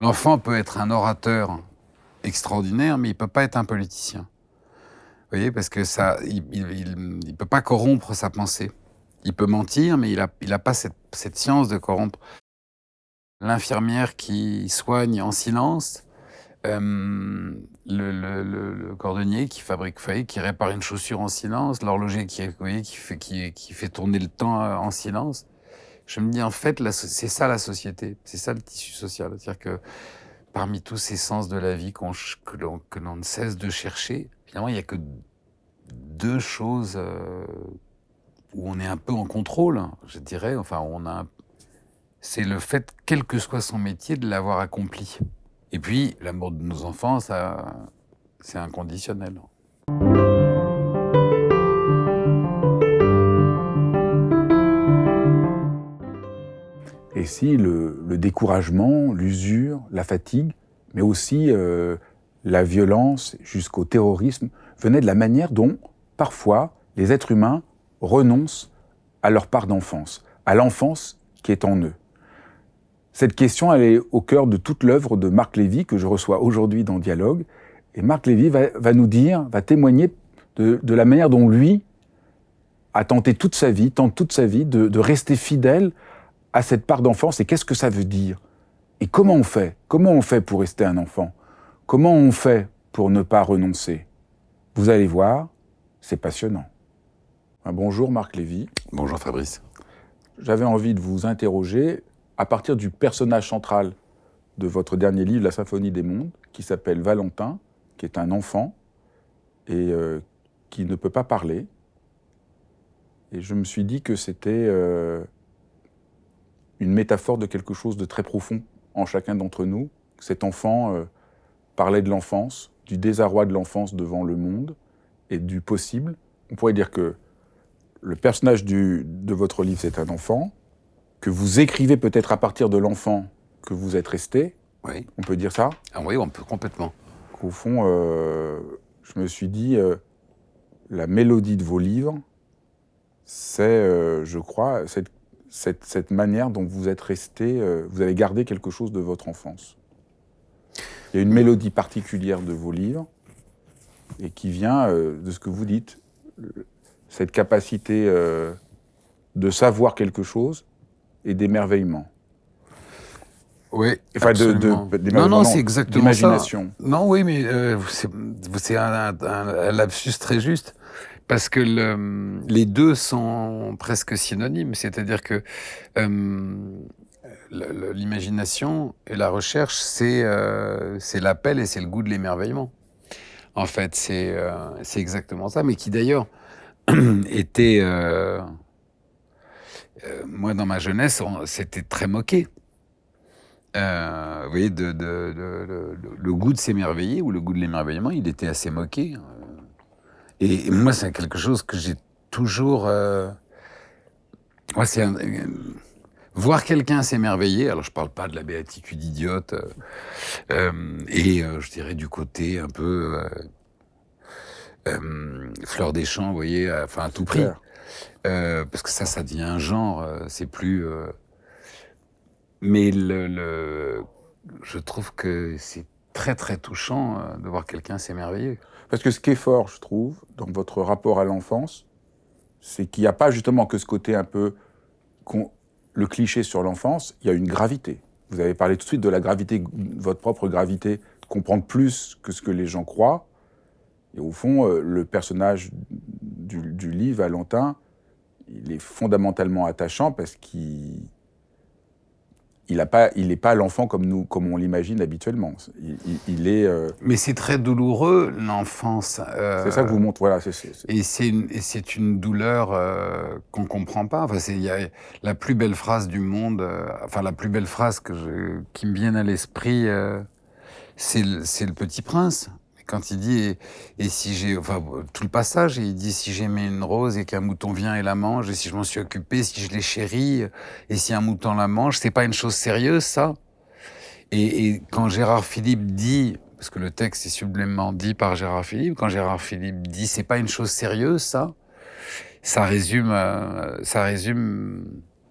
L'enfant peut être un orateur extraordinaire, mais il peut pas être un politicien. Vous voyez, parce que ça, il peut pas corrompre sa pensée. Il peut mentir, mais il a pas cette science de corrompre. L'infirmière qui soigne en silence, le cordonnier qui fabrique, vous voyez, qui répare une chaussure en silence, l'horloger vous voyez, qui fait tourner le temps en silence. Je me dis, en fait, c'est ça la société, c'est ça le tissu social. C'est-à-dire que parmi tous ces sens de la vie que l'on ne cesse de chercher, finalement, il n'y a que deux choses où on est un peu en contrôle, je dirais. Enfin, c'est le fait, quel que soit son métier, de l'avoir accompli. Et puis, l'amour de nos enfants, ça, c'est inconditionnel. Et si le découragement, l'usure, la fatigue, mais aussi la violence jusqu'au terrorisme venaient de la manière dont, parfois, les êtres humains renoncent à leur part d'enfance, à l'enfance qui est en eux. Cette question, elle est au cœur de toute l'œuvre de Marc Lévy que je reçois aujourd'hui dans Dialogue. Et Marc Lévy va nous dire, va témoigner de la manière dont lui a tenté toute sa vie, tente toute sa vie de rester fidèle à cette part d'enfance et qu'est-ce que ça veut dire? Et comment on fait? Comment on fait pour rester un enfant? Comment on fait pour ne pas renoncer? Vous allez voir, c'est passionnant. Bonjour Marc Lévy. Bonjour Fabrice. J'avais envie de vous interroger à partir du personnage central de votre dernier livre, La Symphonie des mondes, qui s'appelle Valentin, qui est un enfant et qui ne peut pas parler. Et je me suis dit que c'était une métaphore de quelque chose de très profond en chacun d'entre nous. Cet enfant parlait de l'enfance, du désarroi de l'enfance devant le monde et du possible. On pourrait dire que le personnage de votre livre, c'est un enfant, que vous écrivez peut-être à partir de l'enfant que vous êtes resté. Oui. On peut dire ça? Ah oui, on peut complètement. Qu'au fond, je me suis dit, la mélodie de vos livres, c'est, je crois, cette manière dont vous êtes resté, vous avez gardé quelque chose de votre enfance. Il y a une mélodie particulière de vos livres et qui vient de ce que vous dites, cette capacité de savoir quelque chose et d'émerveillement. Oui, enfin, absolument. Non, c'est exactement d'imagination. ça. Non, oui, mais c'est un lapsus très juste. Parce que les deux sont presque synonymes. C'est-à-dire que l'imagination et la recherche, c'est l'appel et c'est le goût de l'émerveillement. En fait, c'est exactement ça. Mais qui d'ailleurs était... moi, dans ma jeunesse, c'était très moqué. Vous voyez, le goût de s'émerveiller ou le goût de l'émerveillement, il était assez moqué. Et moi, c'est quelque chose que j'ai toujours... moi, voir quelqu'un s'émerveiller, alors je parle pas de la béatitude idiote, je dirais du côté un peu fleur des champs, vous voyez, enfin à tout prix. Parce que ça devient un genre, c'est plus... mais je trouve que c'est très très touchant de voir quelqu'un s'émerveiller. Parce que ce qui est fort, je trouve, dans votre rapport à l'enfance, c'est qu'il n'y a pas justement que ce côté un peu, le cliché sur l'enfance, il y a une gravité. Vous avez parlé tout de suite de la gravité, votre propre gravité, comprendre plus que ce que les gens croient. Et au fond, le personnage du livre, Valentin, il est fondamentalement attachant parce qu'il n'est pas l'enfant comme on l'imagine habituellement. Il est... Mais c'est très douloureux, l'enfance. c'est ça que vous montrez, voilà. Et c'est une douleur qu'on comprend pas. Enfin, il y a la plus belle phrase du monde, enfin la plus belle phrase qui me vient à l'esprit, c'est le Petit Prince. Quand il dit, et si j'ai, enfin tout le passage, il dit, si j'aimais une rose et qu'un mouton vient et la mange, et si je m'en suis occupé, si je l'ai chérie, et si un mouton la mange, c'est pas une chose sérieuse, ça? Et quand Gérard Philippe dit, parce que le texte est sublimement dit par Gérard Philippe, quand Gérard Philippe dit, c'est pas une chose sérieuse, ça résume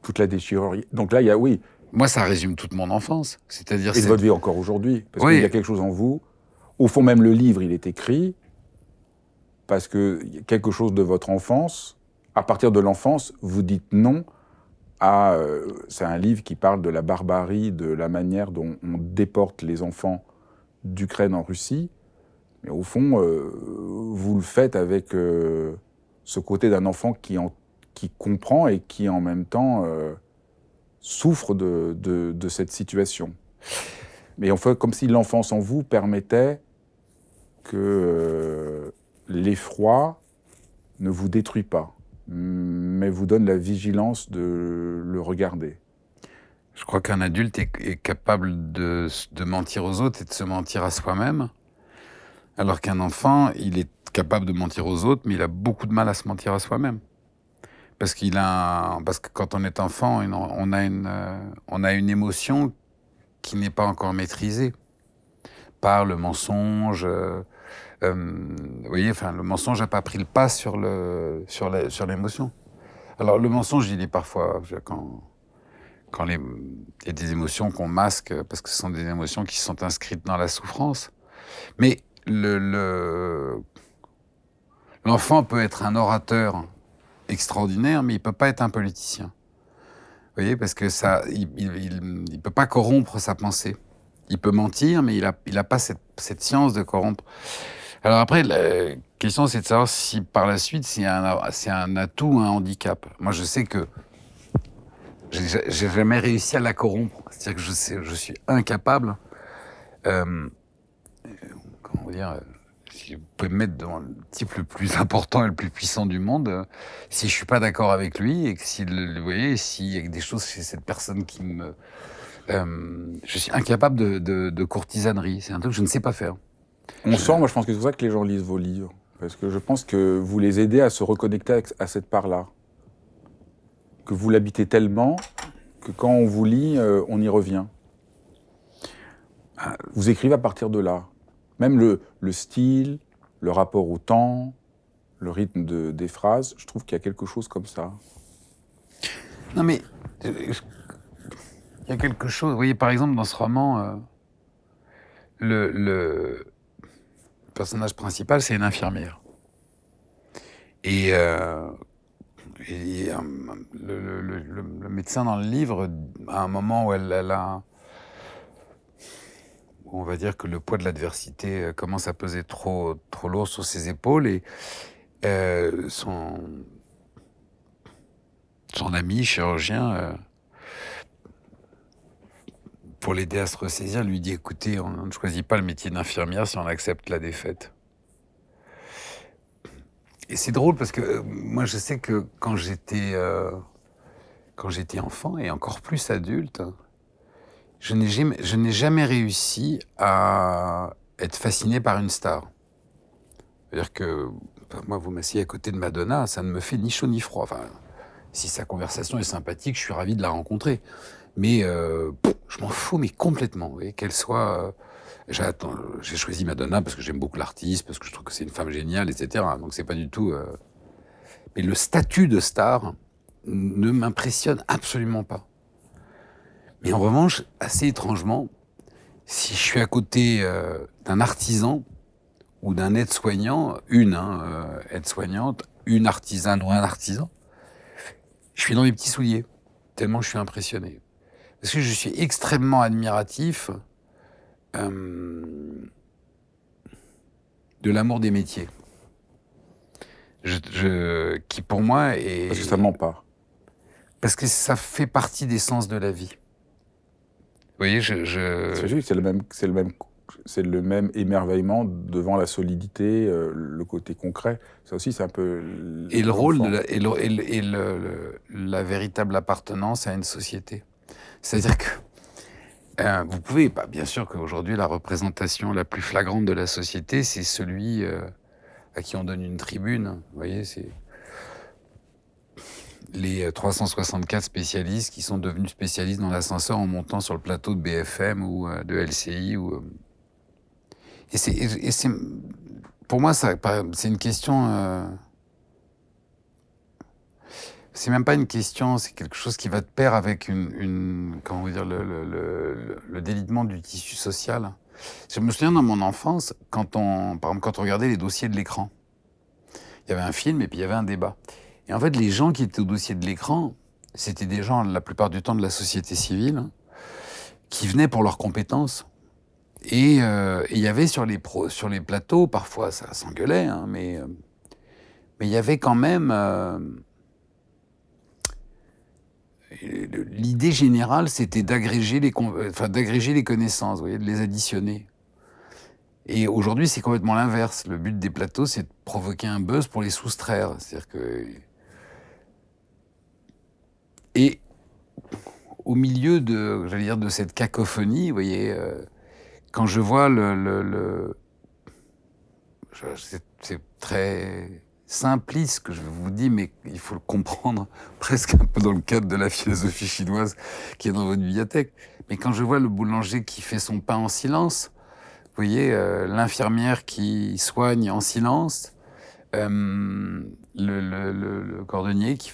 toute la déchirure. Donc là, il y a, oui, moi, ça résume toute mon enfance. C'est-à-dire Et de votre vie encore aujourd'hui. Parce qu'il y a Oui, quelque chose en vous. Au fond, même le livre, il est écrit parce que quelque chose de votre enfance, à partir de l'enfance, vous dites non à... c'est un livre qui parle de la barbarie, de la manière dont on déporte les enfants d'Ukraine en Russie. Mais au fond, vous le faites avec ce côté d'un enfant qui comprend et qui en même temps souffre de cette situation. Mais on fait comme si l'enfance en vous permettait que l'effroi ne vous détruit pas, mais vous donne la vigilance de le regarder. je crois qu'un adulte est capable de mentir aux autres et de se mentir à soi-même, alors qu'un enfant, il est capable de mentir aux autres, mais il a beaucoup de mal à se mentir à soi-même. Parce que quand on est enfant, on a une émotion qui n'est pas encore maîtrisée par le mensonge. Vous voyez, enfin, le mensonge n'a pas pris le pas sur l'émotion. Alors, le mensonge, il est parfois, il y a des émotions qu'on masque parce que ce sont des émotions qui sont inscrites dans la souffrance. Mais l'enfant peut être un orateur extraordinaire, mais il peut pas être un politicien. Vous voyez, parce que il peut pas corrompre sa pensée. Il peut mentir, mais il a pas cette science de corrompre. Alors après, la question, c'est de savoir si par la suite, c'est un atout ou un handicap. Moi, je sais que j'ai jamais réussi à la corrompre. C'est-à-dire que je suis incapable. Euh, comment dire Si vous pouvez me mettre dans le type le plus important et le plus puissant du monde, si je suis pas d'accord avec lui et que vous voyez, s'il y a des choses chez cette personne qui me, je suis incapable de courtisanerie. C'est un truc que je ne sais pas faire. On Je, sent, moi je pense que c'est pour ça que les gens lisent vos livres, parce que je pense que vous les aidez à se reconnecter à cette part-là, que vous l'habitez tellement que quand on vous lit, on y revient. Vous écrivez à partir de là. Même le style, le rapport au temps, le rythme des phrases, je trouve qu'il y a quelque chose comme ça. non mais il y a quelque chose. Vous voyez, par exemple, dans ce roman, le personnage principal, c'est une infirmière. Et, le médecin dans le livre, à un moment où où on va dire que le poids de l'adversité commence à peser trop lourd sur ses épaules, et son ami chirurgien, pour l'aider à se ressaisir, lui dit: écoutez, on ne choisit pas le métier d'infirmière si on accepte la défaite. Et c'est drôle parce que moi, je sais que quand j'étais enfant et encore plus adulte, je n'ai jamais réussi à être fasciné par une star. C'est-à-dire que enfin, moi, vous m'assiez à côté de Madonna, ça ne me fait ni chaud ni froid. Enfin, si sa conversation est sympathique, je suis ravi de la rencontrer. Mais je m'en fous, mais complètement. Vous voyez, qu'elle soit... j'ai choisi Madonna parce que j'aime beaucoup l'artiste, parce que je trouve que c'est une femme géniale, etc. Donc c'est pas du tout... Mais le statut de star ne m'impressionne absolument pas. Mais en revanche, assez étrangement, si je suis à côté d'un artisan ou d'un aide-soignant, aide-soignante, une artisane ou un artisan, je suis dans mes petits souliers, tellement je suis impressionné. Parce que je suis extrêmement admiratif de l'amour des métiers. Qui pour moi est... Parce que ça ment pas. Parce que ça fait partie des sens de la vie. Vous voyez, C'est juste, c'est le même émerveillement devant la solidité, le côté concret. Ça aussi, c'est un peu. Et le rôle l'enfant. la véritable appartenance à une société. C'est-à-dire que vous pouvez, bah, bien sûr qu'aujourd'hui, la représentation la plus flagrante de la société, c'est celui à qui on donne une tribune. Vous voyez, c'est les 364 spécialistes qui sont devenus spécialistes dans l'ascenseur en montant sur le plateau de BFM ou de LCI. Et c'est, pour moi, c'est une question... c'est même pas une question, c'est quelque chose qui va de pair avec comment vous dire, le délitement du tissu social. Je me souviens dans mon enfance, par exemple, quand on regardait les dossiers de l'écran, il y avait un film et puis il y avait un débat. Et en fait, les gens qui étaient au dossier de l'écran, c'était des gens, la plupart du temps, de la société civile, hein, qui venaient pour leurs compétences. Et il y avait sur les plateaux, parfois ça s'engueulait, hein, mais il y avait quand même... l'idée générale, c'était d'agréger les connaissances, vous voyez, de les additionner. Et aujourd'hui, c'est complètement l'inverse. Le but des plateaux, c'est de provoquer un buzz pour les soustraire. C'est-à-dire que... Et au milieu j'allais dire, de cette cacophonie, vous voyez, quand je vois c'est très simpliste ce que je vous dis, mais il faut le comprendre presque un peu dans le cadre de la philosophie chinoise qui est dans votre bibliothèque. Mais quand je vois le boulanger qui fait son pain en silence, vous voyez, l'infirmière qui soigne en silence, le cordonnier qui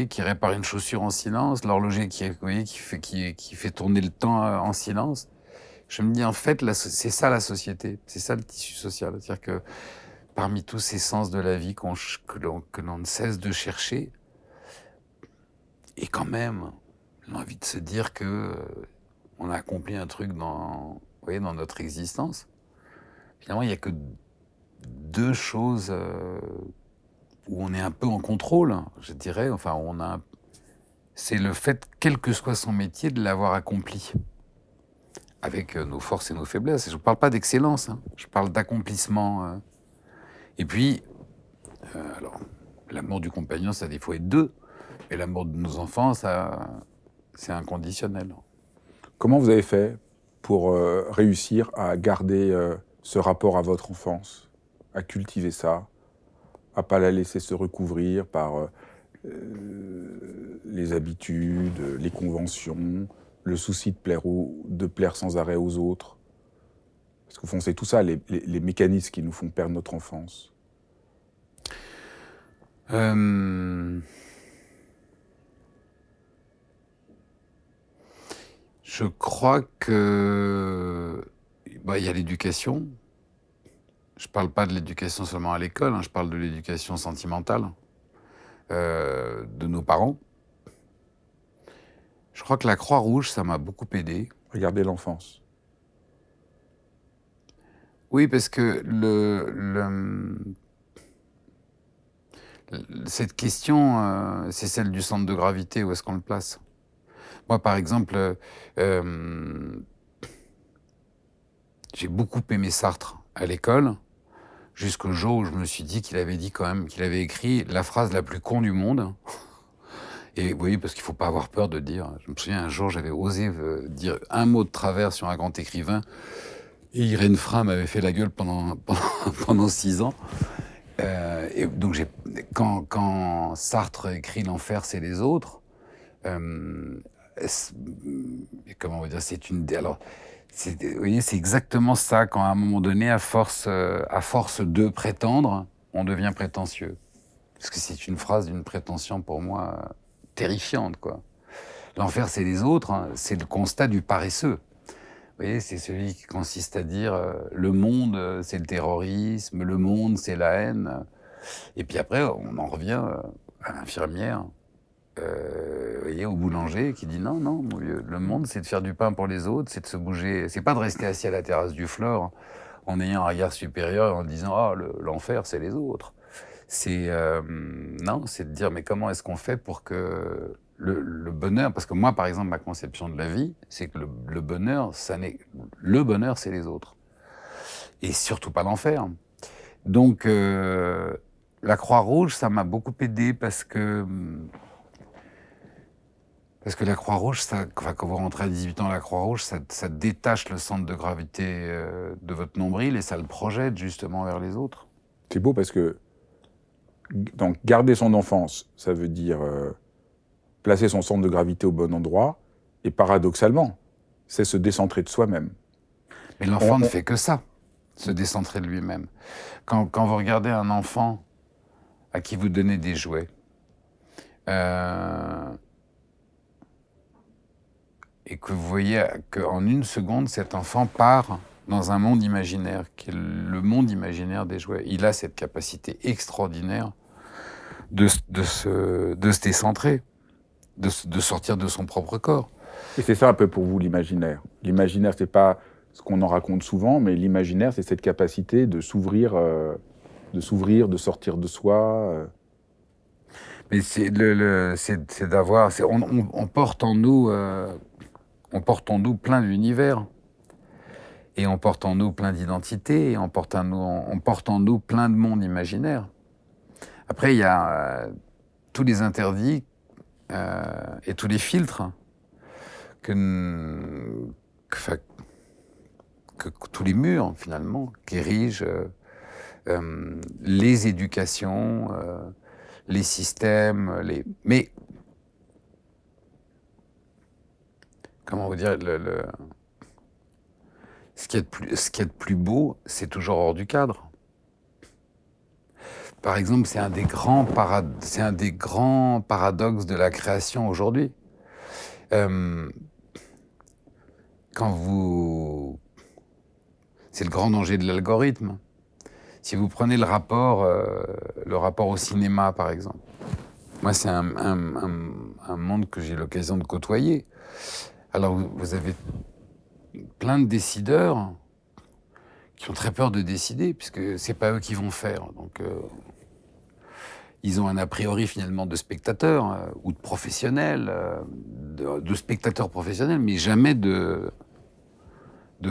qui répare une chaussure en silence, l'horloger vous voyez, qui fait tourner le temps en silence. Je me dis, en fait, c'est ça la société, c'est ça le tissu social. C'est-à-dire que parmi tous ces sens de la vie que l'on ne cesse de chercher, et quand même, on a envie de se dire que on a accompli un truc vous voyez, dans notre existence. Finalement, il n'y a que deux choses où on est un peu en contrôle, je dirais. Enfin, c'est le fait, quel que soit son métier, de l'avoir accompli. Avec nos forces et nos faiblesses. Je ne parle pas d'excellence, hein. Je parle d'accomplissement. Et puis, alors, l'amour du compagnon, ça a des fois être deux. Mais l'amour de nos enfants, c'est inconditionnel. Comment vous avez fait pour réussir à garder ce rapport à votre enfance, à cultiver ça, à pas la laisser se recouvrir par les habitudes, les conventions, le souci de plaire sans arrêt aux autres? Parce qu'au fond, c'est tout ça, les mécanismes qui nous font perdre notre enfance. Je crois que il y a l'éducation. Je parle pas de l'éducation seulement à l'école, hein, je parle de l'éducation sentimentale de nos parents. Je crois que la Croix-Rouge, ça m'a beaucoup aidé. Regardez l'enfance. Oui, parce que cette question, c'est celle du centre de gravité, où est-ce qu'on le place? Moi, par exemple, j'ai beaucoup aimé Sartre à l'école, jusqu'au jour où je me suis dit qu'il avait dit quand même, qu'il avait écrit la phrase la plus con du monde. Et oui, parce qu'il ne faut pas avoir peur de dire. Je me souviens, un jour, j'avais osé dire un mot de travers sur un grand écrivain, et Irène Frein m'avait fait la gueule pendant 6 ans. Et donc, quand Sartre écrit l'enfer, c'est les autres, comment on va dire, alors, vous voyez, c'est exactement ça, quand à un moment donné, à force de prétendre, on devient prétentieux. Parce que c'est une phrase d'une prétention pour moi terrifiante, quoi. L'enfer, c'est les autres, hein, c'est le constat du paresseux. Vous voyez, c'est celui qui consiste à dire le monde, c'est le terrorisme, le monde, c'est la haine. Et puis après, on en revient à l'infirmière, vous voyez, au boulanger qui dit non, non, mon vieux, le monde, c'est de faire du pain pour les autres, c'est de se bouger, c'est pas de rester assis à la terrasse du Flore en ayant un regard supérieur en disant ah, l'enfer, c'est les autres. Non, c'est de dire mais comment est-ce qu'on fait pour que le bonheur, parce que moi, par exemple, ma conception de la vie, c'est que le bonheur, le bonheur, c'est les autres. Et surtout pas l'enfer. Donc, la Croix-Rouge, ça m'a beaucoup aidé parce que la Croix-Rouge, quand vous rentrez à 18 ans à la Croix-Rouge, ça détache le centre de gravité de votre nombril et ça le projette justement vers les autres. C'est beau parce que donc, garder son enfance, ça veut dire placer son centre de gravité au bon endroit, et paradoxalement, c'est se décentrer de soi-même. Mais l'enfant ne fait que ça, se décentrer de lui-même. Quand vous regardez un enfant à qui vous donnez des jouets, Euh, et que vous voyez qu'en une seconde, cet enfant part dans un monde imaginaire, qui est le monde imaginaire des jouets. Il a cette capacité extraordinaire de se décentrer, de sortir de son propre corps. Et c'est ça un peu pour vous l'imaginaire. L'imaginaire, c'est pas ce qu'on en raconte souvent, mais l'imaginaire, c'est cette capacité de s'ouvrir, de sortir de soi. Mais c'est d'avoir, on porte en nous, plein d'univers, et on porte en nous plein d'identités, et on porte en nous plein de mondes imaginaires. Après, il y a tous les interdits et tous les filtres que tous les murs, finalement, qu'érigent les éducations, les systèmes, mais comment vous dire, ce qu'il y a de plus beau, c'est toujours hors du cadre. Par exemple, c'est un des grands paradoxes de la création aujourd'hui. C'est le grand danger de l'algorithme. Si vous prenez le rapport au cinéma, par exemple, moi, c'est un monde que j'ai l'occasion de côtoyer. Alors, vous avez plein de décideurs qui ont très peur de décider, puisque c'est pas eux qui vont faire. Donc, ils ont un a priori, finalement, de spectateurs ou de professionnels, de spectateurs professionnels, mais jamais de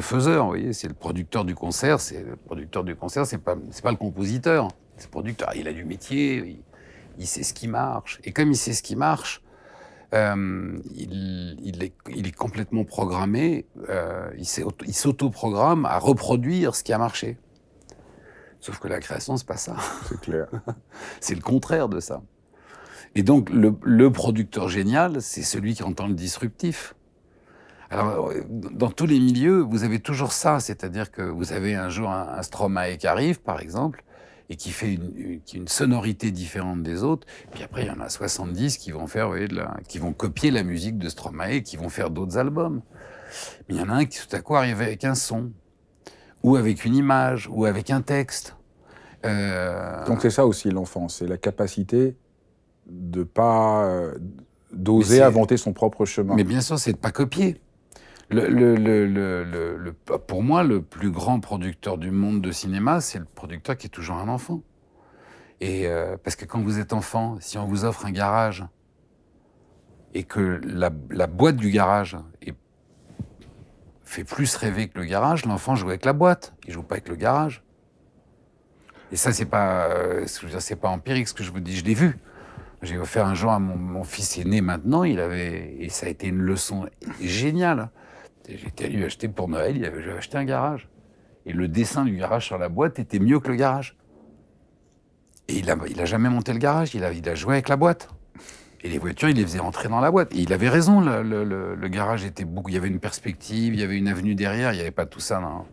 faiseurs. Vous voyez, c'est le producteur du concert. C'est pas le compositeur. C'est le producteur. Il a du métier. Il sait ce qui marche. Et comme il sait ce qui marche, il est complètement programmé. Il s'auto-programme à reproduire ce qui a marché. Sauf que la création, c'est pas ça. C'est clair. C'est le contraire de ça. Et donc, le producteur génial, c'est celui qui entend le disruptif. Alors, dans tous les milieux, vous avez toujours ça, c'est-à-dire que vous avez un jour un Stromae qui arrive, par exemple, et qui fait une sonorité différente des autres, puis après, il y en a 70 qui vont faire, vous voyez, qui vont copier la musique de Stromae, qui vont faire d'autres albums. Mais il y en a un qui, tout à coup, arrive avec un son, ou avec une image, ou avec un texte. Donc c'est ça aussi l'enfance, c'est la capacité de pas d'oser inventer son propre chemin. Mais bien sûr, c'est de pas copier. Pour moi, le plus grand producteur du monde de cinéma, c'est le producteur qui est toujours un enfant. Et parce que quand vous êtes enfant, si on vous offre un garage et que la boîte du garage fait plus rêver que le garage, l'enfant joue avec la boîte, il joue pas avec le garage. Et ça, c'est pas empirique ce que je vous dis, je l'ai vu. J'ai offert un jour à mon fils aîné maintenant, et ça a été une leçon géniale. J'étais allé lui acheter pour Noël, j'avais acheté un garage. Et le dessin du garage sur la boîte était mieux que le garage. Et il a jamais monté le garage, il a joué avec la boîte. Et les voitures, il les faisait rentrer dans la boîte. Et il avait raison, le garage était beaucoup. Il y avait une perspective, il y avait une avenue derrière, il n'y avait pas tout ça. Non.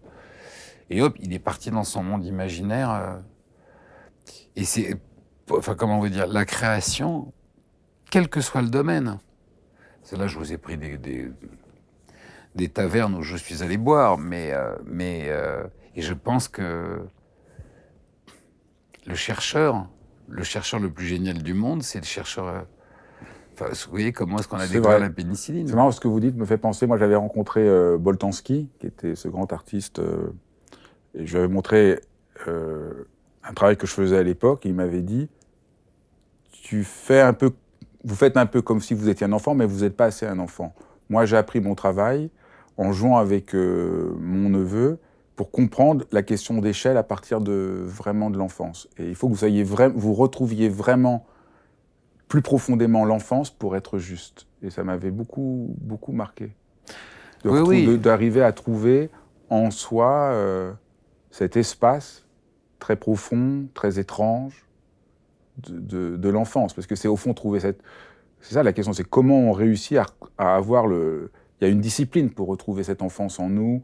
Et hop, il est parti dans son monde imaginaire. Et c'est, enfin, comment vous dire, la création, quel que soit le domaine. C'est là, je vous ai pris des tavernes où je suis allé boire, et je pense que le chercheur le plus génial du monde, c'est le chercheur. Enfin, vous voyez comment est-ce qu'on a découvert la pénicilline? C'est marrant, ce que vous dites me fait penser. Moi, j'avais rencontré Boltanski, qui était ce grand artiste, et je lui avais montré un travail que je faisais à l'époque. Et il m'avait dit, vous faites un peu comme si vous étiez un enfant, mais vous n'êtes pas assez un enfant. Moi, j'ai appris mon travail en jouant avec mon neveu pour comprendre la question d'échelle à partir vraiment de l'enfance. Et il faut que vous retrouviez vraiment plus profondément l'enfance pour être juste. Et ça m'avait beaucoup, beaucoup marqué. D'arriver à trouver en soi cet espace très profond, très étrange de l'enfance. Parce que c'est au fond trouver cette... C'est ça la question, c'est comment on réussit à avoir le... Il y a une discipline pour retrouver cette enfance en nous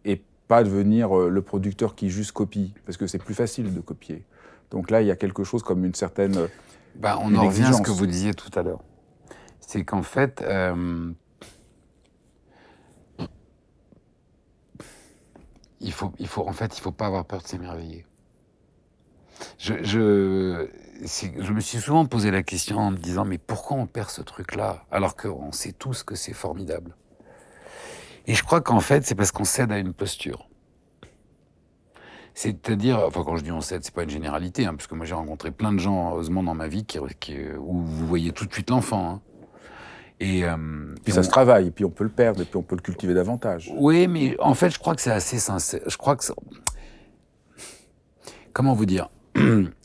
et pas devenir le producteur qui juste copie, parce que c'est plus facile de copier. Donc là, il y a quelque chose comme une certaine Ben, on une en revient à ce que exigence. vous disiez tout à l'heure. C'est qu'en fait, en fait, il faut pas avoir peur de s'émerveiller. Je me suis souvent posé la question en me disant, mais pourquoi on perd ce truc-là, alors qu'on sait tous que c'est formidable? Et je crois qu'en fait, c'est parce qu'on cède à une posture. C'est-à-dire, enfin, quand je dis on cède, c'est pas une généralité, hein, parce que moi j'ai rencontré plein de gens, heureusement, dans ma vie, où vous voyez tout de suite l'enfant, hein. Puis Et ça se travaille, et puis on peut le perdre, et puis on peut le cultiver davantage. oui, mais en fait, je crois que c'est assez sincère. Je crois que comment vous dire?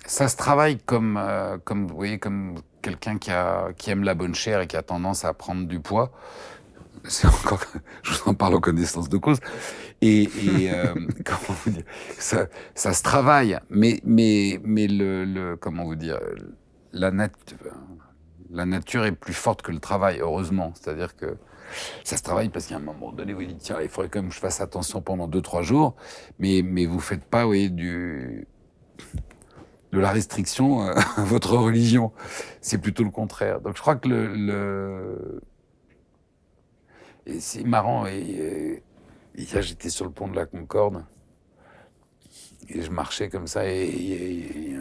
Ça se travaille comme vous voyez, comme quelqu'un qui aime la bonne chair et qui a tendance à prendre du poids. C'est encore, je vous en parle en connaissance de cause. Comment vous dire? Ça se travaille, mais comment vous dire? La la nature est plus forte que le travail, heureusement. C'est-à-dire que ça se travaille parce qu'il y a un moment donné où il dit, tiens, il faudrait quand même que je fasse attention pendant 2, 3 jours, mais vous faites pas, vous voyez, de la restriction à votre religion. C'est plutôt le contraire. Donc je crois que et c'est marrant, hier j'étais sur le pont de la Concorde, et je marchais comme ça, et il y a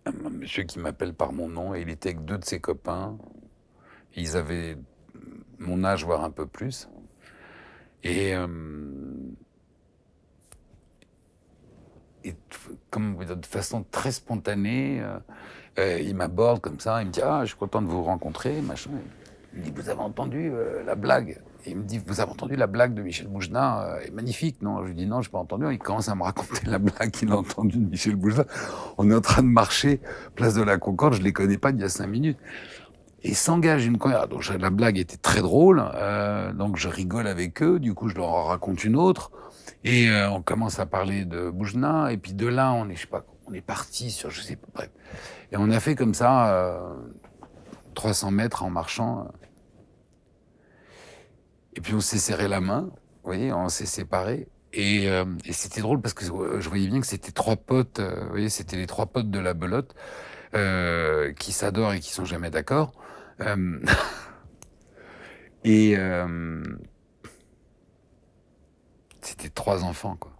un monsieur qui m'appelle par mon nom, et il était avec 2 de ses copains. Ils avaient mon âge, voire un peu plus. Et, comme de façon très spontanée, il m'aborde comme ça, il me dit, ah, je suis content de vous rencontrer, machin. Il me dit, vous avez entendu la blague? Et il me dit, vous avez entendu la blague de Michel Boujna? Elle est magnifique, non? Je lui dis, non, je n'ai pas entendu. Il commence à me raconter la blague qu'il a entendue de Michel Boujna. On est en train de marcher, place de la Concorde, je ne les connais pas d'il y a 5 minutes. Et s'engage une conversation. Donc la blague était très drôle, donc je rigole avec eux, du coup je leur en raconte une autre, et on commence à parler de Boujna, et puis de là, on est, je sais pas, on est parti sur, je sais pas, bref. Et on a fait comme ça, 300 mètres en marchant, et puis on s'est serré la main, vous voyez, on s'est séparés. Et c'était drôle parce que je voyais bien que c'était 3 potes, vous voyez, c'était les 3 potes de la belote, qui s'adorent et qui sont jamais d'accord. Euh, et c'était 3 enfants, quoi.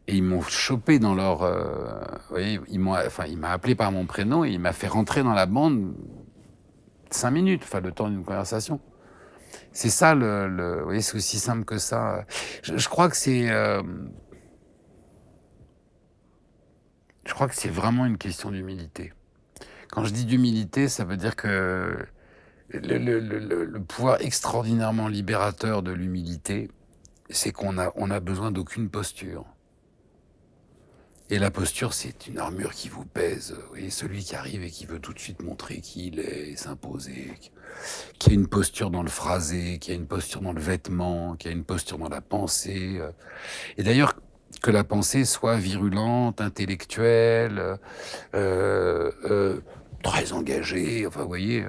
Et ils m'ont chopé dans leur, vous voyez, enfin, il m'a appelé par mon prénom et il m'a fait rentrer dans la bande 5 minutes, enfin le temps d'une conversation. C'est ça vous voyez, c'est aussi simple que ça. Je crois que je crois que c'est vraiment une question d'humilité. Quand je dis d'humilité, ça veut dire que le pouvoir extraordinairement libérateur de l'humilité, c'est on a besoin d'aucune posture. Et la posture, c'est une armure qui vous pèse. Vous voyez, celui qui arrive et qui veut tout de suite montrer qui il est, s'imposer, qui a une posture dans le phrasé, qui a une posture dans le vêtement, qui a une posture dans la pensée. Et d'ailleurs, que la pensée soit virulente, intellectuelle, très engagée, enfin, vous voyez,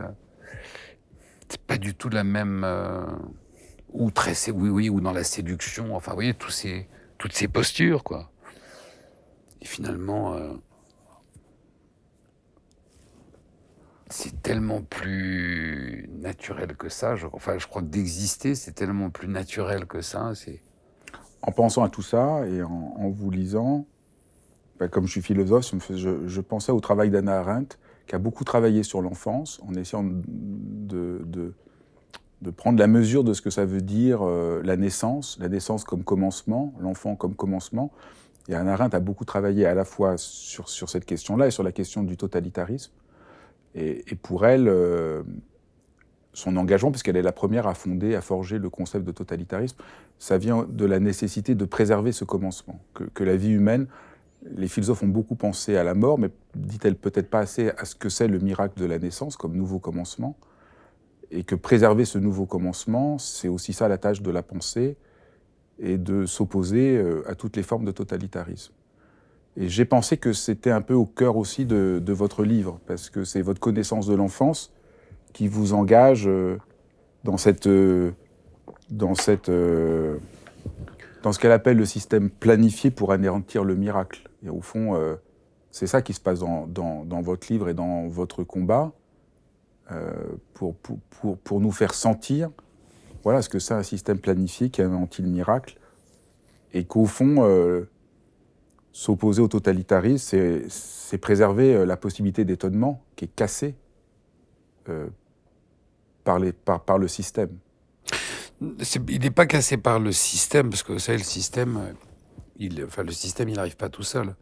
c'est pas du tout la même... ou très, oui, oui, ou dans la séduction, enfin, vous voyez, toutes ces postures, quoi. Et finalement, c'est tellement plus naturel que ça. Enfin, je crois que d'exister, c'est tellement plus naturel que ça. En pensant à tout ça, et en vous lisant, ben, comme je suis philosophe, je pensais au travail d'Hannah Arendt, qui a beaucoup travaillé sur l'enfance, en essayant de prendre la mesure de ce que ça veut dire la naissance comme commencement, l'enfant comme commencement. Et Hannah Arendt a beaucoup travaillé à la fois sur cette question-là et sur la question du totalitarisme. Et pour elle, son engagement, puisqu'elle est la première à fonder, à forger le concept de totalitarisme, ça vient de la nécessité de préserver ce commencement. Que la vie humaine, les philosophes ont beaucoup pensé à la mort, mais dit-elle peut-être pas assez à ce que c'est le miracle de la naissance comme nouveau commencement, et que préserver ce nouveau commencement, c'est aussi ça la tâche de la pensée, et de s'opposer à toutes les formes de totalitarisme. Et j'ai pensé que c'était un peu au cœur aussi de votre livre, parce que c'est votre connaissance de l'enfance qui vous engage dans dans ce qu'elle appelle le système planifié pour anéantir le miracle. Et au fond, c'est ça qui se passe dans votre livre et dans votre combat, pour nous faire sentir, voilà, ce que c'est un système planifié qui anéantit le miracle, et qu'au fond, s'opposer au totalitarisme, c'est préserver la possibilité d'étonnement qui est cassée par le système. Il n'est pas cassé par le système, parce que vous savez, le système, il n'arrive pas tout seul.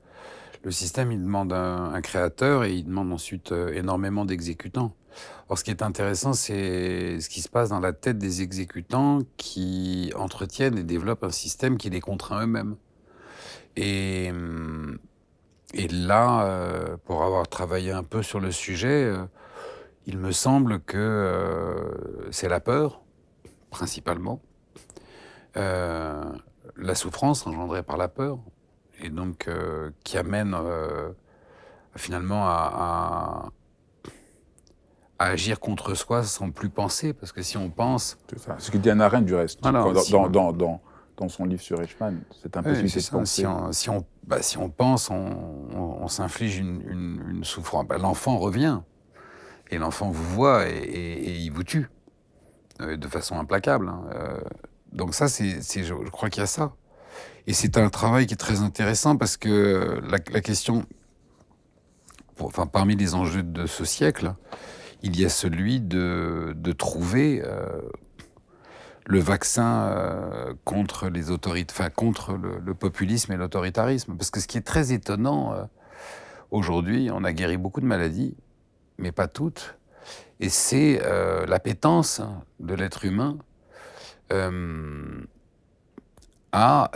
Le système, il demande un créateur et il demande ensuite énormément d'exécutants. Or, ce qui est intéressant, c'est ce qui se passe dans la tête des exécutants qui entretiennent et développent un système qui les contraint eux-mêmes. Et, et là, pour avoir travaillé un peu sur le sujet, il me semble que c'est la peur, principalement, la souffrance engendrée par la peur, et donc qui amène finalement à agir contre soi sans plus penser, parce que si on pense... C'est ça. Ce que dit Hannah Arendt, du reste, Voilà, dans son livre sur Eichmann, cette oui, impossibilité c'est de ça. penser. Si on pense, on s'inflige une souffrance. L'enfant revient, et l'enfant vous voit, et il vous tue, de façon implacable. Hein. Donc ça, je crois qu'il y a ça. Et c'est un travail qui est très intéressant, parce que la question, parmi les enjeux de ce siècle, il y a celui de trouver le vaccin contre les autorités, contre le populisme et l'autoritarisme. Parce que ce qui est très étonnant aujourd'hui, on a guéri beaucoup de maladies, mais pas toutes. Et c'est l'appétence de l'être humain à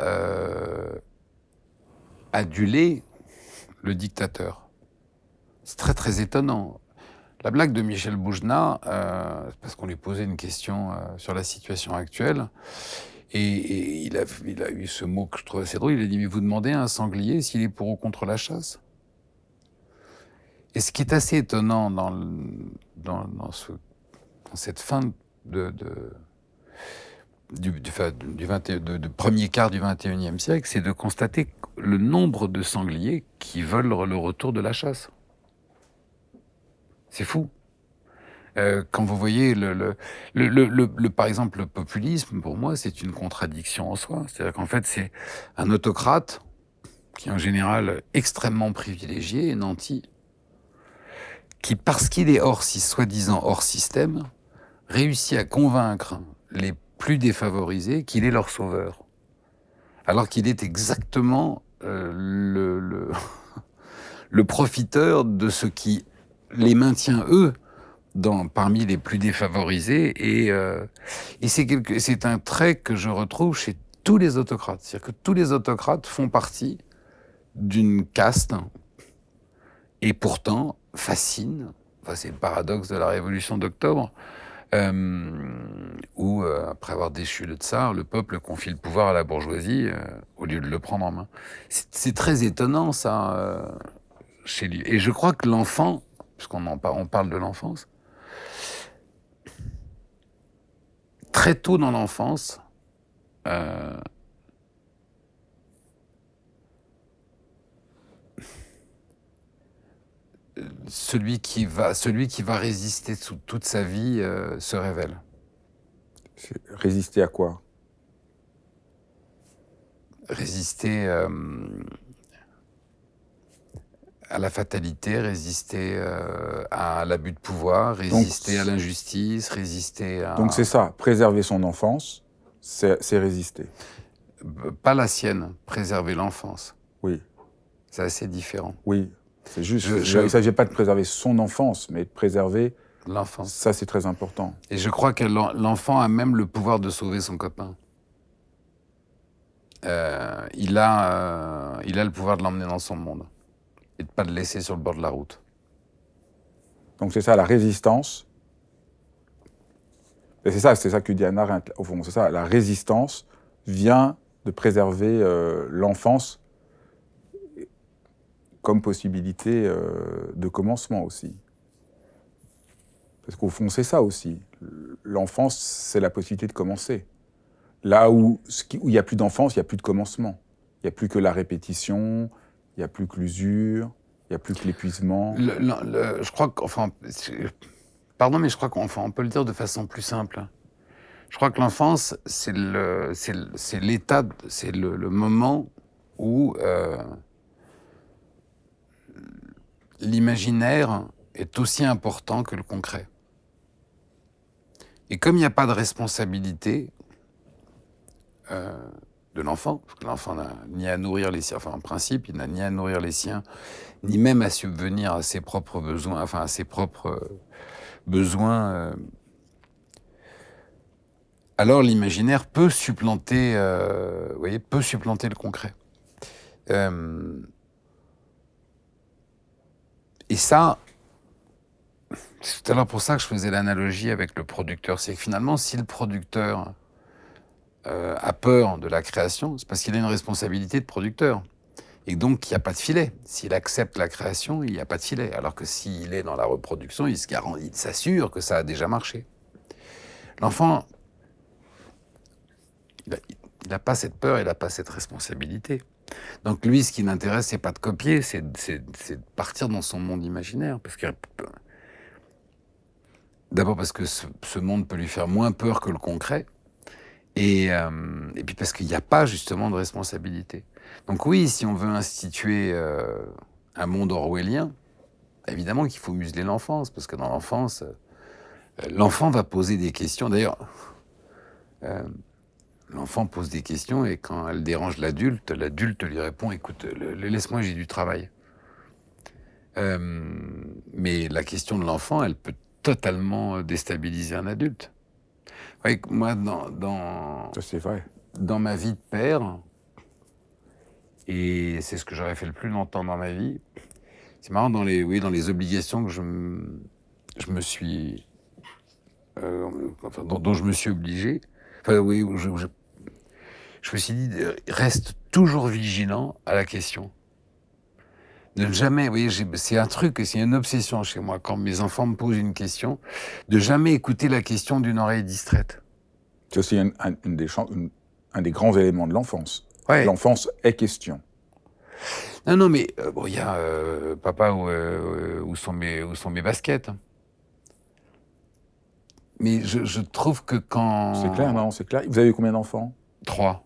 aduler le dictateur. C'est très très étonnant. La blague de Michel Boujna, parce qu'on lui posait une question sur la situation actuelle, et il a eu ce mot que je trouve assez drôle, il a dit « Mais vous demandez à un sanglier s'il est pour ou contre la chasse ?» Et ce qui est assez étonnant dans cette fin du premier quart du XXIe siècle, c'est de constater le nombre de sangliers qui veulent le retour de la chasse. C'est fou. Quand vous voyez par exemple, le populisme, pour moi, c'est une contradiction en soi. C'est-à-dire qu'en fait, c'est un autocrate qui est en général extrêmement privilégié et nanti, qui, parce qu'il est soi-disant hors système, réussit à convaincre les plus défavorisés qu'il est leur sauveur. Alors qu'il est exactement le profiteur de ce qui les maintient, eux, parmi les plus défavorisés, et c'est un trait que je retrouve chez tous les autocrates. C'est-à-dire que tous les autocrates font partie d'une caste, et pourtant fascinent. Enfin, c'est le paradoxe de la Révolution d'octobre, où, après avoir déchu le tsar, le peuple confie le pouvoir à la bourgeoisie au lieu de le prendre en main. C'est très étonnant, ça, chez lui. Et je crois que l'enfant, puisqu'on parle de l'enfance, très tôt dans l'enfance, celui qui va résister toute sa vie se révèle. Résister à quoi? Résister à la fatalité, résister à l'abus de pouvoir, résister à l'injustice, résister à... Donc c'est ça, préserver son enfance, c'est résister. Pas la sienne, préserver l'enfance. Oui. C'est assez différent. Oui, c'est juste, il ne s'agit pas de préserver son enfance, mais de préserver... l'enfance. Ça, c'est très important. Et je crois que l'enfant a même le pouvoir de sauver son copain. Il a le pouvoir de l'emmener dans son monde et de ne pas le laisser sur le bord de la route. Donc c'est ça, la résistance. Et c'est ça que dit Hannah Arendt, au fond. C'est ça, la résistance vient de préserver l'enfance comme possibilité de commencement aussi. Parce qu'au fond, c'est ça aussi. L'enfance, c'est la possibilité de commencer. Là où il n'y a plus d'enfance, il n'y a plus de commencement. Il n'y a plus que la répétition, il n'y a plus que l'usure, Il n'y a plus que l'épuisement. Je crois qu'enfin, pardon, mais je crois on peut le dire de façon plus simple. Je crois que l'enfance, c'est l'état, c'est le moment où l'imaginaire est aussi important que le concret. Et comme il n'y a pas de responsabilité de l'enfant, parce que l'enfant n'a ni à nourrir les siens, enfin en principe, il n'a ni à nourrir les siens, ni même à subvenir à ses propres besoins, enfin à ses propres besoins, alors l'imaginaire peut supplanter, vous voyez, peut supplanter le concret. Et ça, c'est tout à l'heure pour ça que je faisais l'analogie avec le producteur. C'est que finalement, si le producteur a peur de la création, c'est parce qu'il a une responsabilité de producteur. Et donc, il n'y a pas de filet. S'il accepte la création, il n'y a pas de filet. Alors que s'il est dans la reproduction, il s'assure que ça a déjà marché. L'enfant, il n'a pas cette peur, il n'a pas cette responsabilité. Donc lui, ce qui l'intéresse, c'est pas de copier, c'est de partir dans son monde imaginaire. D'abord parce que ce monde peut lui faire moins peur que le concret, et puis parce qu'il n'y a pas justement de responsabilité. Donc oui, si on veut instituer un monde orwellien, évidemment qu'il faut museler l'enfance, parce que dans l'enfance, l'enfant va poser des questions. D'ailleurs, l'enfant pose des questions et quand elle dérange l'adulte, l'adulte lui répond « Écoute, laisse-moi, j'ai du travail ». Mais la question de l'enfant, elle peut totalement déstabiliser un adulte. Vous voyez, moi, Ça, c'est vrai. dans ma vie de père, et c'est ce que j'aurais fait le plus longtemps dans ma vie, c'est marrant, dans les obligations que je me suis... dont je me suis obligé, enfin oui, je me suis dit, reste toujours vigilant à la question. De ne jamais, vous voyez, c'est un truc, c'est une obsession chez moi, quand mes enfants me posent une question, de jamais écouter la question d'une oreille distraite. C'est aussi un des grands éléments de l'enfance. Ouais. L'enfance est question. Non, mais bon, il y a papa, où sont mes baskets. Mais je trouve que quand... C'est clair, non, c'est clair. Vous avez eu combien d'enfants? 3.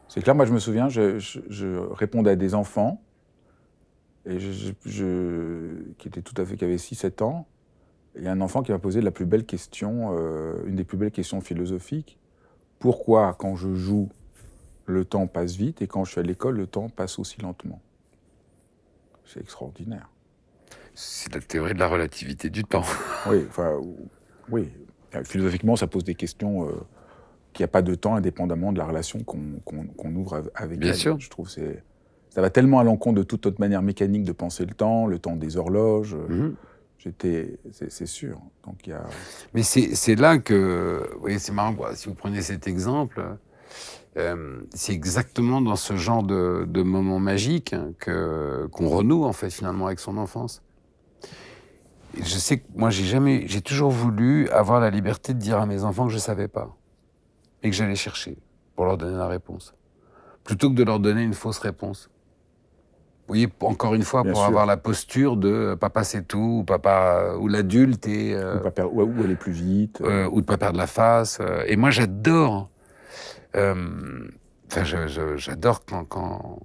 C'est clair, moi je me souviens, je répondais à des enfants, et qui avait 6-7 ans. Il y a un enfant qui m'a posé la plus belle question, une des plus belles questions philosophiques. Pourquoi, quand je joue, le temps passe vite, et quand je suis à l'école, le temps passe aussi lentement? C'est extraordinaire. C'est la théorie de la relativité du temps. Oui, enfin, oui. Philosophiquement, ça pose des questions qu'il n'y a pas de temps indépendamment de la relation qu'on ouvre avec Bien elle. sûr. Je trouve que ça va tellement à l'encontre de toute autre manière mécanique de penser le temps des horloges. C'est sûr. Donc, il y a... Mais c'est là que... Vous voyez, c'est marrant, quoi. Si vous prenez cet exemple, c'est exactement dans ce genre de moment magique qu'on renoue, en fait, finalement, avec son enfance. Et je sais que moi, j'ai toujours voulu avoir la liberté de dire à mes enfants que je ne savais pas. Et que j'allais chercher pour leur donner la réponse. Plutôt que de leur donner une fausse réponse. Vous voyez, encore une fois, Bien pour sûr. avoir la posture de papa c'est tout, ou l'adulte et... ou aller plus vite. Ou de pas perdre la face. Et moi, j'adore... j'adore quand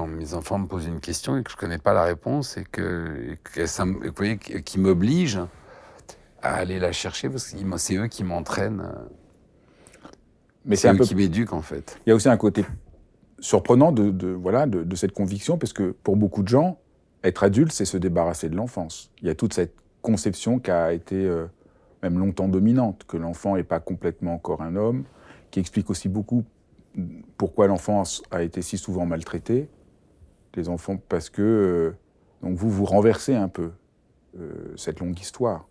mes enfants me posent une question et que je connais pas la réponse et vous voyez, qu'ils m'obligent à aller la chercher parce que c'est eux qui m'entraînent. Mais c'est eux qui m'éduquent, en fait. Il y a aussi un côté surprenant de cette conviction, parce que pour beaucoup de gens, être adulte, c'est se débarrasser de l'enfance. Il y a toute cette conception qui a été même longtemps dominante, que l'enfant n'est pas complètement encore un homme, qui explique aussi beaucoup pourquoi l'enfance a été si souvent maltraitée. Les enfants, parce que donc vous renversez un peu cette longue histoire.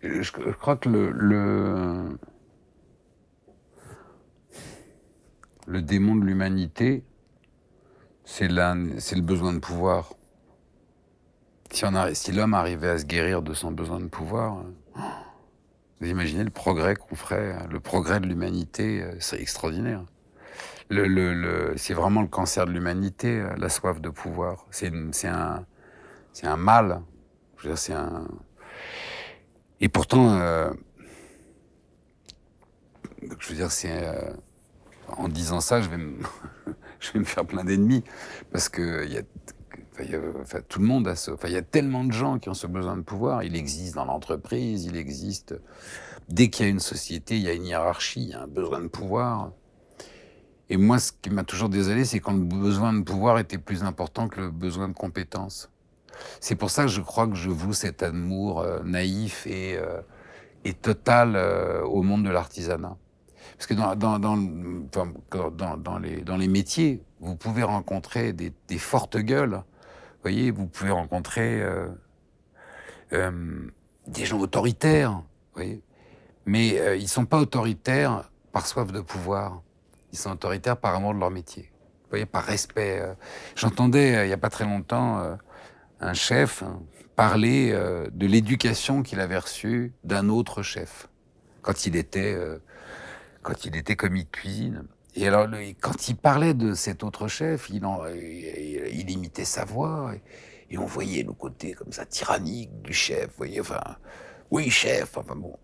Je crois que le démon de l'humanité, c'est le besoin de pouvoir. Si l'homme arrivait à se guérir de son besoin de pouvoir, vous imaginez le progrès qu'on ferait, le progrès de l'humanité, c'est extraordinaire. C'est vraiment le cancer de l'humanité, la soif de pouvoir. C'est un mal. Je veux dire, c'est un... Et pourtant, je veux dire, en disant ça, je vais me faire plein d'ennemis. Parce que tout le monde a il y a tellement de gens qui ont ce besoin de pouvoir. Il existe dans l'entreprise, il existe... Dès qu'il y a une société, il y a une hiérarchie, il y a un besoin de pouvoir. Et moi, ce qui m'a toujours désolé, c'est quand le besoin de pouvoir était plus important que le besoin de compétence. C'est pour ça que je crois que je voue cet amour naïf et total au monde de l'artisanat. Parce que dans les métiers, vous pouvez rencontrer des fortes gueules. Vous voyez, vous pouvez rencontrer des gens autoritaires. Vous voyez, mais ils ne sont pas autoritaires par soif de pouvoir. Ils sont autoritaires par amour de leur métier. Vous voyez, par respect. J'entendais il n'y a pas très longtemps un chef parler de l'éducation qu'il avait reçue d'un autre chef quand il était commis de cuisine. Et alors, quand il parlait de cet autre chef, il imitait sa voix et on voyait le côté comme ça tyrannique du chef. Vous voyez, enfin, oui chef, enfin bon.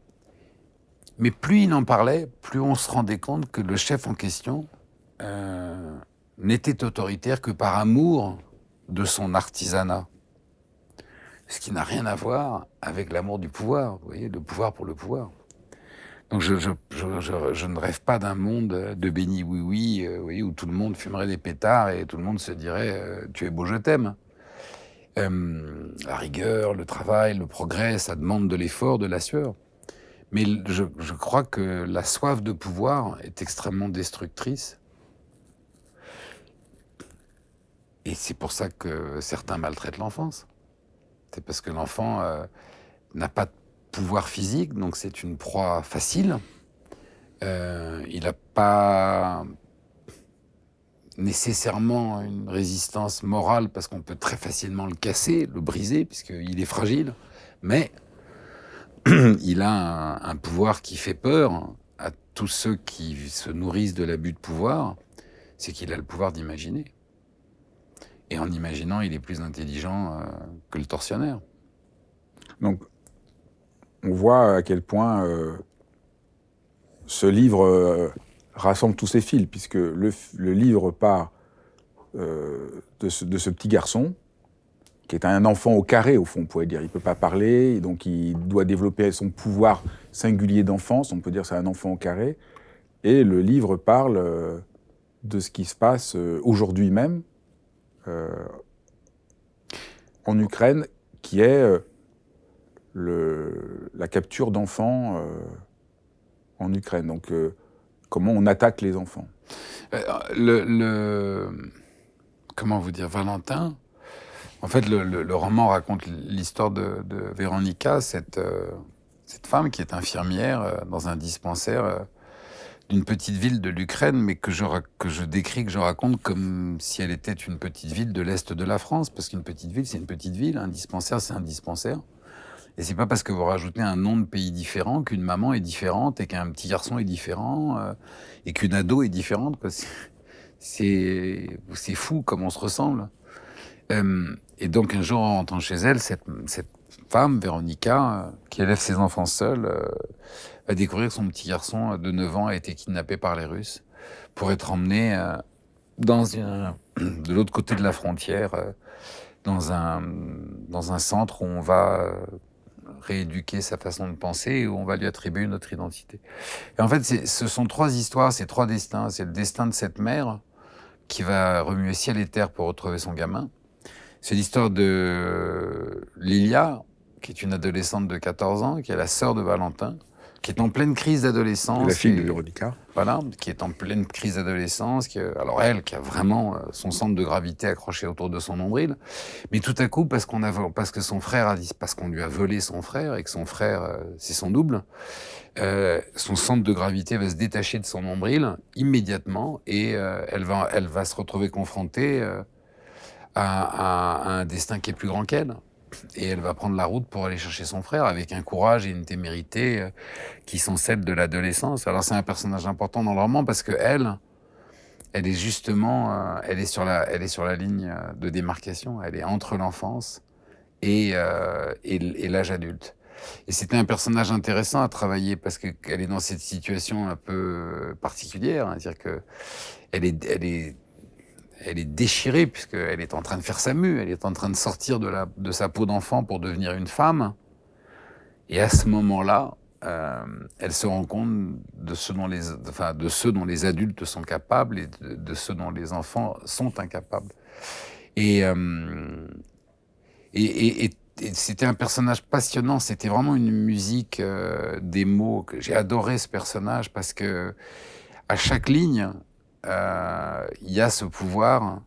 Mais plus il en parlait, plus on se rendait compte que le chef en question n'était autoritaire que par amour de son artisanat. Ce qui n'a rien à voir avec l'amour du pouvoir, vous voyez, le pouvoir pour le pouvoir. Donc je ne rêve pas d'un monde de béni oui-oui, vous voyez, où tout le monde fumerait des pétards et tout le monde se dirait tu es beau, je t'aime. La rigueur, le travail, le progrès, ça demande de l'effort, de la sueur. Mais je crois que la soif de pouvoir est extrêmement destructrice. Et c'est pour ça que certains maltraitent l'enfance. C'est parce que l'enfant n'a pas de pouvoir physique, donc c'est une proie facile. Il n'a pas nécessairement une résistance morale parce qu'on peut très facilement le casser, le briser, puisqu'il est fragile. Mais il a un pouvoir qui fait peur à tous ceux qui se nourrissent de l'abus de pouvoir, c'est qu'il a le pouvoir d'imaginer. Et en imaginant, il est plus intelligent que le tortionnaire. Donc, on voit à quel point ce livre rassemble tous ses fils, puisque le livre part de ce petit garçon, qui est un enfant au carré, au fond, on pourrait dire. Il ne peut pas parler, donc il doit développer son pouvoir singulier d'enfance, on peut dire que c'est un enfant au carré. Et le livre parle de ce qui se passe aujourd'hui même en Ukraine, qui est la capture d'enfants en Ukraine. Donc, comment on attaque les enfants. Comment vous dire, Valentin, en fait, le roman raconte l'histoire de Véronica, cette femme qui est infirmière dans un dispensaire d'une petite ville de l'Ukraine, mais que je décris, que je raconte comme si elle était une petite ville de l'Est de la France, parce qu'une petite ville, c'est une petite ville, un dispensaire, c'est un dispensaire. Et c'est pas parce que vous rajoutez un nom de pays différent qu'une maman est différente et qu'un petit garçon est différent et qu'une ado est différente, quoi. C'est fou comme on se ressemble. Et donc un jour, en rentrant chez elle, cette femme, Véronica, qui élève ses enfants seule, va découvrir que son petit garçon de 9 ans a été kidnappé par les Russes pour être emmené de l'autre côté de la frontière, dans un centre où on va rééduquer sa façon de penser et où on va lui attribuer une autre identité. Et en fait, ce sont 3 histoires, c'est 3 destins. C'est le destin de cette mère qui va remuer ciel et terre pour retrouver son gamin. C'est l'histoire de Lilia, qui est une adolescente de 14 ans, qui est la sœur de Valentin, qui est en pleine crise d'adolescence. La fille de Véronica. Voilà, qui est en pleine crise d'adolescence. Alors elle, qui a vraiment son centre de gravité accroché autour de son nombril. Mais tout à coup, parce que son frère parce qu'on lui a volé son frère, et que son frère, c'est son double, son centre de gravité va se détacher de son nombril immédiatement, et elle va se retrouver confrontée à un destin qui est plus grand qu'elle. Et elle va prendre la route pour aller chercher son frère avec un courage et une témérité qui sont celles de l'adolescence. Alors c'est un personnage important dans le roman parce que elle elle est justement, elle est sur la ligne de démarcation. Elle est entre l'enfance et l'âge adulte. Et c'était un personnage intéressant à travailler parce qu'elle est dans cette situation un peu particulière, hein, c'est-à-dire que elle est déchirée puisqu'elle est en train de faire sa mue, elle est en train de sortir de sa peau d'enfant pour devenir une femme. Et à ce moment-là, elle se rend compte de ce dont les adultes sont capables et de ce dont les enfants sont incapables. Et, euh, et c'était un personnage passionnant, c'était vraiment une musique des mots. J'ai adoré ce personnage parce que à chaque ligne, il y a ce pouvoir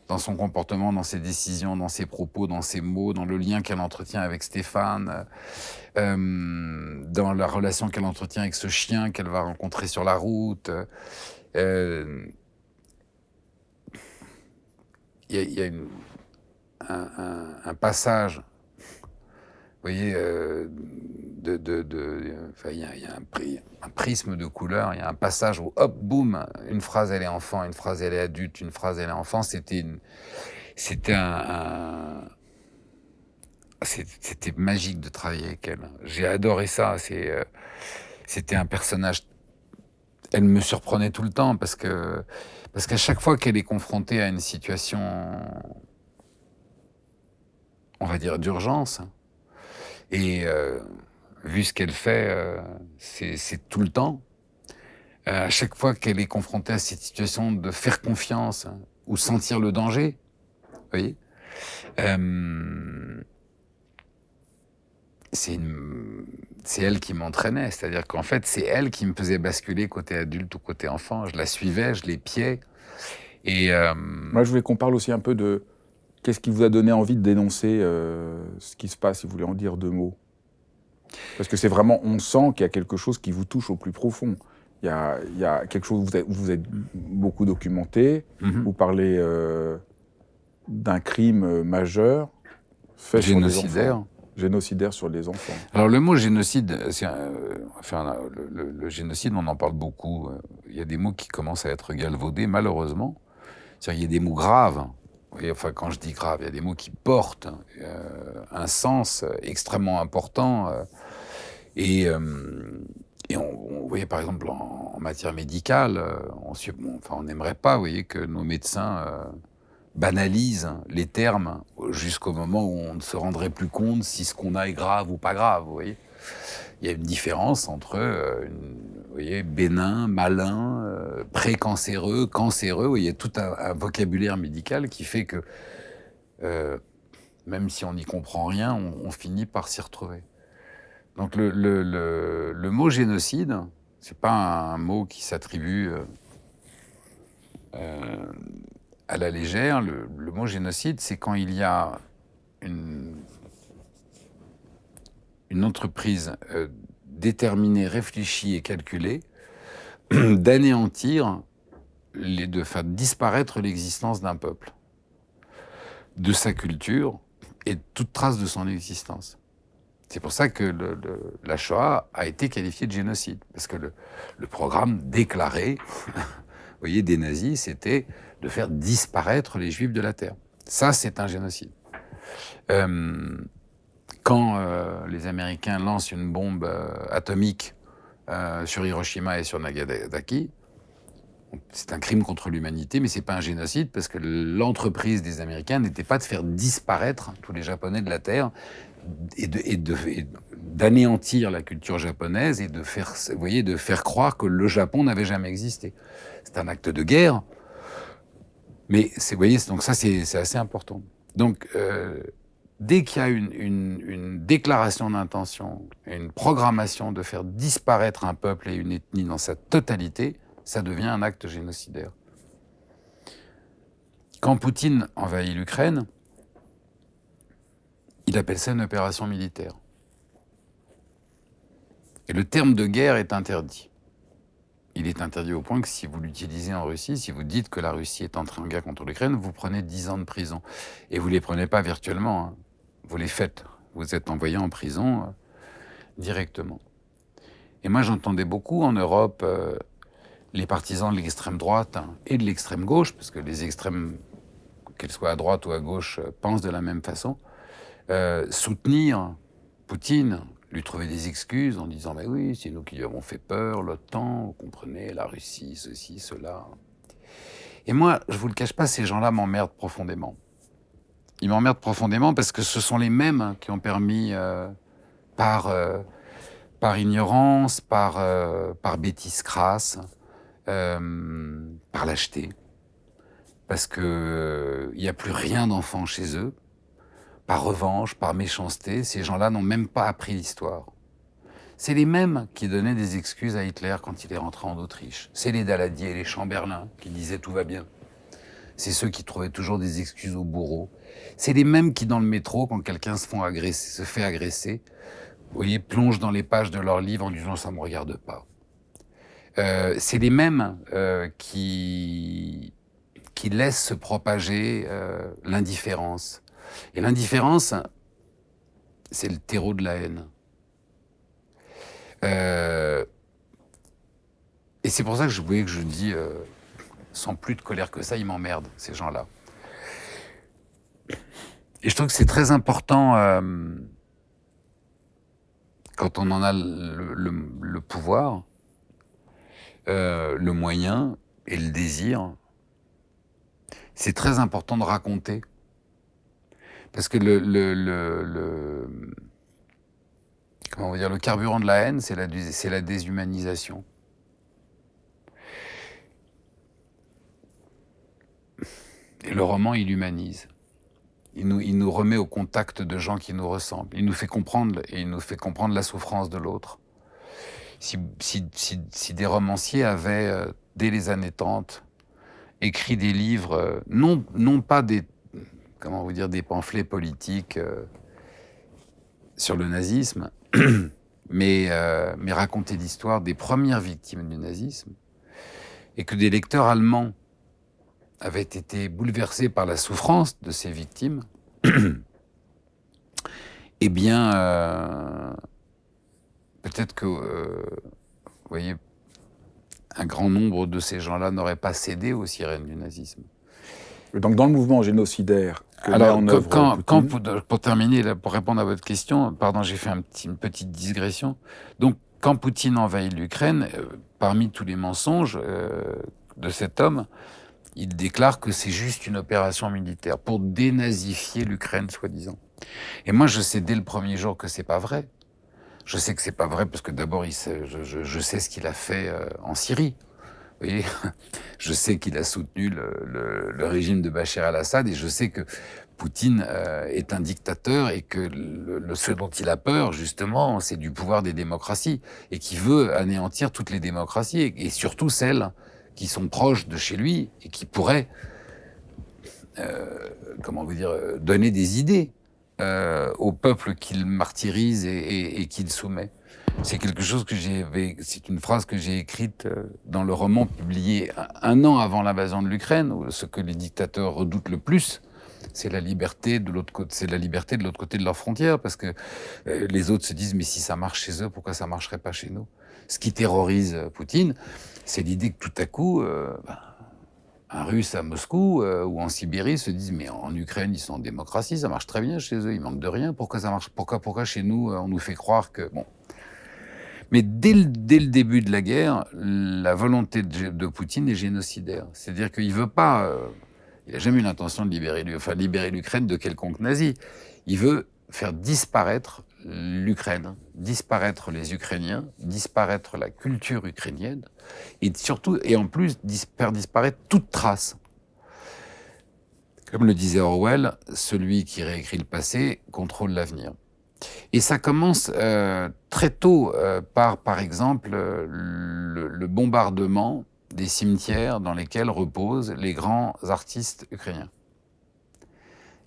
dans son comportement, dans ses décisions, dans ses propos, dans ses mots, dans le lien qu'elle entretient avec Stéphane, dans la relation qu'elle entretient avec ce chien qu'elle va rencontrer sur la route. Il y a un passage, vous voyez, il y a un prisme de couleurs, il y a un passage où, hop, boum, une phrase elle est enfant, une phrase elle est adulte, une phrase elle est enfant. C'était magique de travailler avec elle. J'ai adoré ça. C'était un personnage. Elle me surprenait tout le temps parce qu'à chaque fois qu'elle est confrontée à une situation, on va dire d'urgence, et vu ce qu'elle fait, c'est tout le temps. À chaque fois qu'elle est confrontée à cette situation de faire confiance ou sentir le danger, vous voyez, c'est elle qui m'entraînait, c'est-à-dire qu'en fait, c'est elle qui me faisait basculer côté adulte ou côté enfant. Je la suivais, je l'épiais. Et Moi, je voulais qu'on parle aussi un peu de qu'est-ce qui vous a donné envie de dénoncer ce qui se passe, si vous voulez en dire deux mots. Parce que c'est vraiment, on sent qu'il y a quelque chose qui vous touche au plus profond. Il y a quelque chose, vous êtes beaucoup documenté, vous parlez d'un crime majeur fait sur les enfants. Génocidaire sur les enfants. Alors le mot génocide, le génocide, on en parle beaucoup. Il y a des mots qui commencent à être galvaudés, malheureusement. Il y a des mots graves. Et enfin, quand je dis grave, il y a des mots qui portent un sens extrêmement important. On voyait par exemple en matière médicale, on n'aimerait pas, vous voyez, que nos médecins banalisent les termes jusqu'au moment où on ne se rendrait plus compte si ce qu'on a est grave ou pas grave, vous voyez. Il y a une différence entre, vous voyez, bénin, malin, précancéreux, cancéreux. Vous voyez, tout un vocabulaire médical qui fait que, même si on n'y comprend rien, on finit par s'y retrouver. Donc le mot génocide, c'est pas un mot qui s'attribue à la légère. Le mot génocide, c'est quand il y a une entreprise déterminée, réfléchie et calculée d'anéantir, de faire disparaître l'existence d'un peuple, de sa culture et de toute trace de son existence. C'est pour ça que la Shoah a été qualifiée de génocide, parce que le programme déclaré vous voyez, des nazis, c'était de faire disparaître les Juifs de la Terre. Ça, c'est un génocide. Quand les Américains lancent une bombe atomique sur Hiroshima et sur Nagasaki, c'est un crime contre l'humanité, mais c'est pas un génocide, parce que l'entreprise des Américains n'était pas de faire disparaître tous les Japonais de la Terre et d'anéantir la culture japonaise et de faire, vous voyez, de faire croire que le Japon n'avait jamais existé. C'est un acte de guerre, mais vous voyez, donc ça c'est assez important. Donc dès qu'il y a une déclaration d'intention, une programmation de faire disparaître un peuple et une ethnie dans sa totalité, ça devient un acte génocidaire. Quand Poutine envahit l'Ukraine, il appelle ça une opération militaire. Et le terme de guerre est interdit. Il est interdit au point que si vous l'utilisez en Russie, si vous dites que la Russie est entrée en guerre contre l'Ukraine, vous prenez 10 ans de prison. Et vous ne les prenez pas virtuellement, hein. Vous les faites. Vous êtes envoyé en prison directement. Et moi, j'entendais beaucoup en Europe les partisans de l'extrême droite et de l'extrême gauche, parce que les extrêmes, qu'elles soient à droite ou à gauche, pensent de la même façon, soutenir Poutine, lui trouver des excuses en disant « Mais oui, c'est nous qui lui avons fait peur, l'OTAN, vous comprenez, la Russie, ceci, cela. » Et moi, je vous le cache pas, ces gens-là m'emmerdent profondément. Ils m'emmerdent profondément parce que ce sont les mêmes qui ont permis, par ignorance, par bêtise crasse, par lâcheté, parce que il n'y a plus rien d'enfant chez eux, par revanche, par méchanceté, ces gens-là n'ont même pas appris l'histoire. C'est les mêmes qui donnaient des excuses à Hitler quand il est rentré en Autriche. C'est les Daladier, les Chamberlain qui disaient tout va bien. C'est ceux qui trouvaient toujours des excuses aux bourreaux. C'est les mêmes qui, dans le métro, quand quelqu'un se fait agresser, vous voyez, plongent dans les pages de leur livre en disant ça me regarde pas. C'est les mêmes qui laissent se propager l'indifférence. Et l'indifférence, c'est le terreau de la haine. Et c'est pour ça que je voulais que je dis, sans plus de colère que ça, ils m'emmerdent, ces gens-là. Et je trouve que c'est très important, quand on en a le pouvoir, le moyen et le désir, c'est très important de raconter. Parce que comment on va dire, le carburant de la haine, c'est la déshumanisation. Et le roman, il humanise. Il nous remet au contact de gens qui nous ressemblent. Il nous fait comprendre la souffrance de l'autre. Si des romanciers avaient, dès les années 30, écrit des livres, non pas des pamphlets politiques sur le nazisme, mais raconter l'histoire des premières victimes du nazisme, et que des lecteurs allemands avaient été bouleversés par la souffrance de ces victimes, eh bien, peut-être que, vous voyez, un grand nombre de ces gens-là n'auraient pas cédé aux sirènes du nazisme. Donc dans le mouvement génocidaire que met Alors, en œuvre Poutine... pour terminer, là, pour répondre à votre question, pardon, j'ai fait une petite digression. Donc, quand Poutine envahit l'Ukraine, parmi tous les mensonges de cet homme, il déclare que c'est juste une opération militaire pour dénazifier l'Ukraine, soi-disant. Et moi, je sais dès le premier jour que c'est pas vrai. Je sais que c'est pas vrai parce que d'abord, je sais ce qu'il a fait en Syrie. Vous voyez, je sais qu'il a soutenu le régime de Bachar al-Assad et je sais que Poutine est un dictateur et que ce dont il a peur, justement, c'est du pouvoir des démocraties et qui veut anéantir toutes les démocraties et surtout celles qui sont proches de chez lui et qui pourraient, donner des idées au peuple qu'il martyrise et qu'il soumet. C'est quelque chose c'est une phrase que j'ai écrite dans le roman publié un an avant l'invasion de l'Ukraine, où ce que les dictateurs redoutent le plus, c'est la liberté de l'autre côté, de leur frontière, parce que les autres se disent mais si ça marche chez eux, pourquoi ça marcherait pas chez nous? Ce qui terrorise Poutine, c'est l'idée que tout à coup, un Russe à Moscou ou en Sibérie se disent mais en Ukraine ils sont en démocratie, ça marche très bien chez eux, ils manquent de rien, pourquoi ça marche, pourquoi chez nous on nous fait croire que bon. Mais dès le début de la guerre, la volonté de Poutine est génocidaire. C'est-à-dire qu'il veut pas, il n'a jamais eu l'intention de libérer l'Ukraine de quelconque nazi. Il veut faire disparaître l'Ukraine, disparaître les Ukrainiens, disparaître la culture ukrainienne, et surtout, et en plus, faire disparaître toute trace. Comme le disait Orwell, celui qui réécrit le passé contrôle l'avenir. Et ça commence très tôt par exemple, le bombardement des cimetières dans lesquels reposent les grands artistes ukrainiens.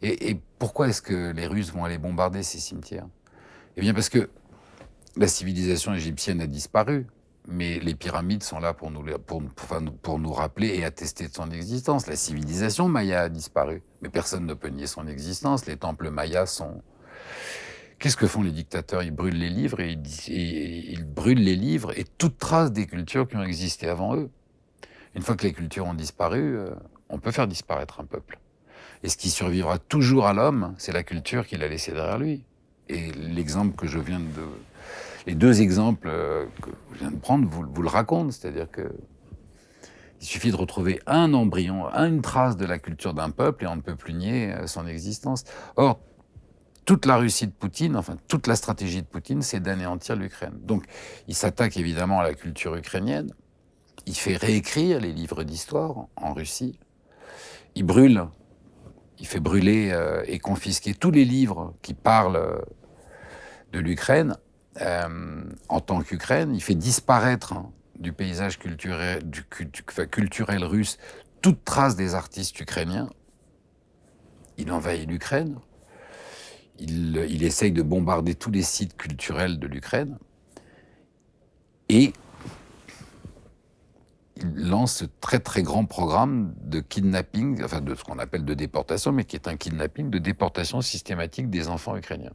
Et pourquoi est-ce que les Russes vont aller bombarder ces cimetières? Eh bien parce que la civilisation égyptienne a disparu, mais les pyramides sont là pour nous rappeler et attester de son existence. La civilisation maya a disparu, mais personne ne peut nier son existence. Les temples mayas sont... Qu'est-ce que font les dictateurs? Ils brûlent les livres et ils brûlent les livres et toute trace des cultures qui ont existé avant eux. Une fois que les cultures ont disparu, on peut faire disparaître un peuple. Et ce qui survivra toujours à l'homme, c'est la culture qu'il a laissée derrière lui. Et l'exemple que je viens de... Les deux exemples que je viens de prendre vous le racontent, c'est-à-dire que il suffit de retrouver un embryon, une trace de la culture d'un peuple et on ne peut plus nier son existence. Or, toute la Russie de Poutine, enfin toute la stratégie de Poutine, c'est d'anéantir l'Ukraine. Donc, il s'attaque évidemment à la culture ukrainienne, il fait réécrire les livres d'histoire en Russie, il brûle, il fait brûler et confisquer tous les livres qui parlent de l'Ukraine en tant qu'Ukraine, il fait disparaître du paysage culturel russe toute trace des artistes ukrainiens, il envahit l'Ukraine, il essaye de bombarder tous les sites culturels de l'Ukraine et il lance ce très très grand programme de kidnapping, enfin de ce qu'on appelle de déportation, mais qui est un kidnapping de déportation systématique des enfants ukrainiens.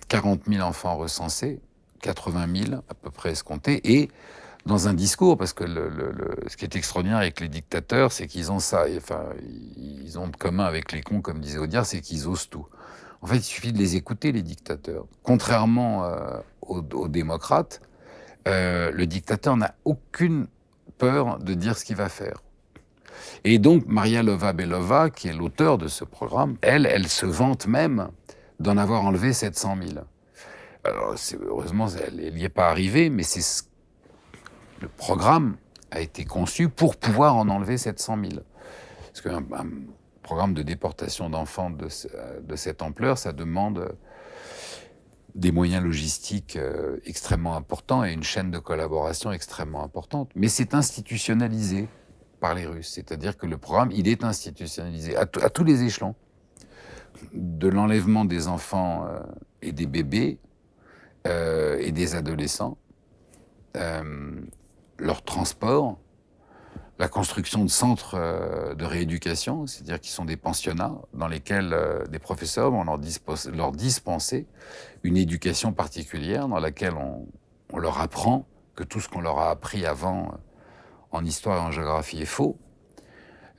40 000 enfants recensés, 80 000 à peu près escomptés, et dans un discours, parce que ce qui est extraordinaire avec les dictateurs, c'est qu'ils ont ça, enfin, ils ont de commun avec les cons, comme disait Audiard, c'est qu'ils osent tout. En fait, il suffit de les écouter, les dictateurs. Contrairement aux démocrates, le dictateur n'a aucune peur de dire ce qu'il va faire. Et donc, Maria Lvova-Belova, qui est l'auteur de ce programme, elle se vante même d'en avoir enlevé 700 000. Alors, heureusement, elle n'y est pas arrivée, mais le programme a été conçu pour pouvoir en enlever 700 000. Parce qu'un programme de déportation d'enfants de cette ampleur, ça demande des moyens logistiques extrêmement importants et une chaîne de collaboration extrêmement importante. Mais c'est institutionnalisé par les Russes. C'est-à-dire que le programme, il est institutionnalisé à tous les échelons. De l'enlèvement des enfants et des bébés et des adolescents, leur transport, la construction de centres de rééducation, c'est-à-dire qui sont des pensionnats dans lesquels des professeurs vont leur dispenser une éducation particulière dans laquelle on leur apprend que tout ce qu'on leur a appris avant en histoire et en géographie est faux.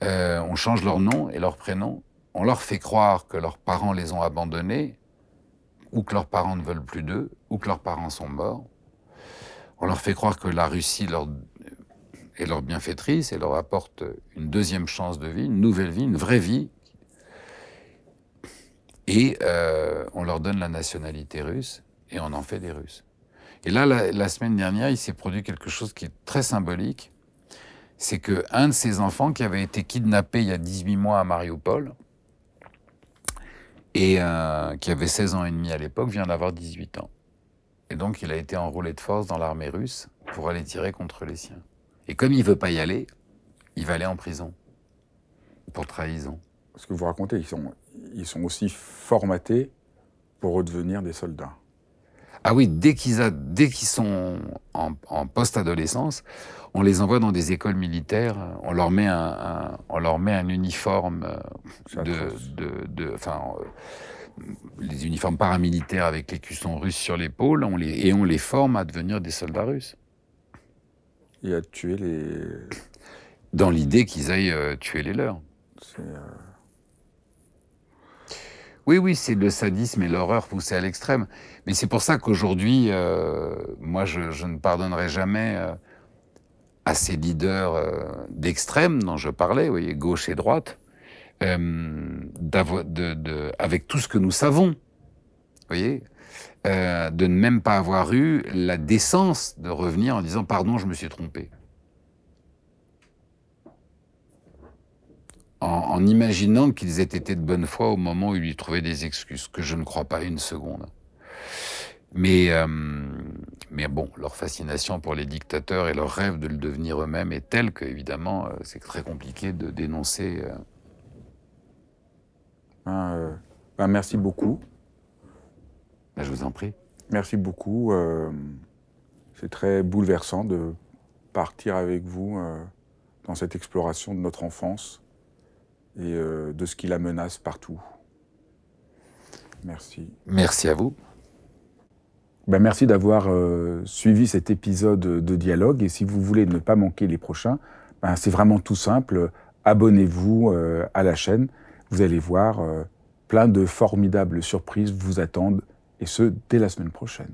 On change leur nom et leur prénom. On leur fait croire que leurs parents les ont abandonnés, ou que leurs parents ne veulent plus d'eux, ou que leurs parents sont morts. On leur fait croire que la Russie est leur bienfaitrice et leur apporte une deuxième chance de vie, une nouvelle vie, une vraie vie. Et on leur donne la nationalité russe et on en fait des Russes. Et là, la semaine dernière, il s'est produit quelque chose qui est très symbolique. C'est qu'un de ces enfants qui avait été kidnappé il y a 18 mois à Mariupol, et qui avait 16 ans et demi à l'époque, vient d'avoir 18 ans. Et donc, il a été enrôlé de force dans l'armée russe pour aller tirer contre les siens. Et comme il ne veut pas y aller, il va aller en prison pour trahison. Ce que vous racontez, ils sont aussi formatés pour redevenir des soldats. Ah oui, dès qu'ils sont en post-adolescence, on les envoie dans des écoles militaires, on leur met un uniforme les uniformes paramilitaires avec l'écusson russe sur l'épaule, et on les forme à devenir des soldats russes. Et à tuer les... Dans l'idée qu'ils aillent tuer les leurs. Oui, c'est le sadisme et l'horreur poussés à l'extrême. Mais c'est pour ça qu'aujourd'hui, moi, je ne pardonnerai jamais à ces leaders d'extrême dont je parlais, vous voyez, gauche et droite, avec tout ce que nous savons, vous voyez, de ne même pas avoir eu la décence de revenir en disant « Pardon, je me suis trompé ». En imaginant qu'ils aient été de bonne foi au moment où ils lui trouvaient des excuses, que je ne crois pas une seconde. Mais bon, leur fascination pour les dictateurs et leur rêve de le devenir eux-mêmes est tel que, évidemment, c'est très compliqué de dénoncer. Merci beaucoup. Je vous en prie. Merci beaucoup. C'est très bouleversant de partir avec vous dans cette exploration de notre enfance et de ce qui la menace partout. Merci. Merci à vous. Ben, merci d'avoir suivi cet épisode de Dialogue. Et si vous voulez ne pas manquer les prochains, ben, c'est vraiment tout simple. Abonnez-vous à la chaîne. Vous allez voir, plein de formidables surprises vous attendent, et ce, dès la semaine prochaine.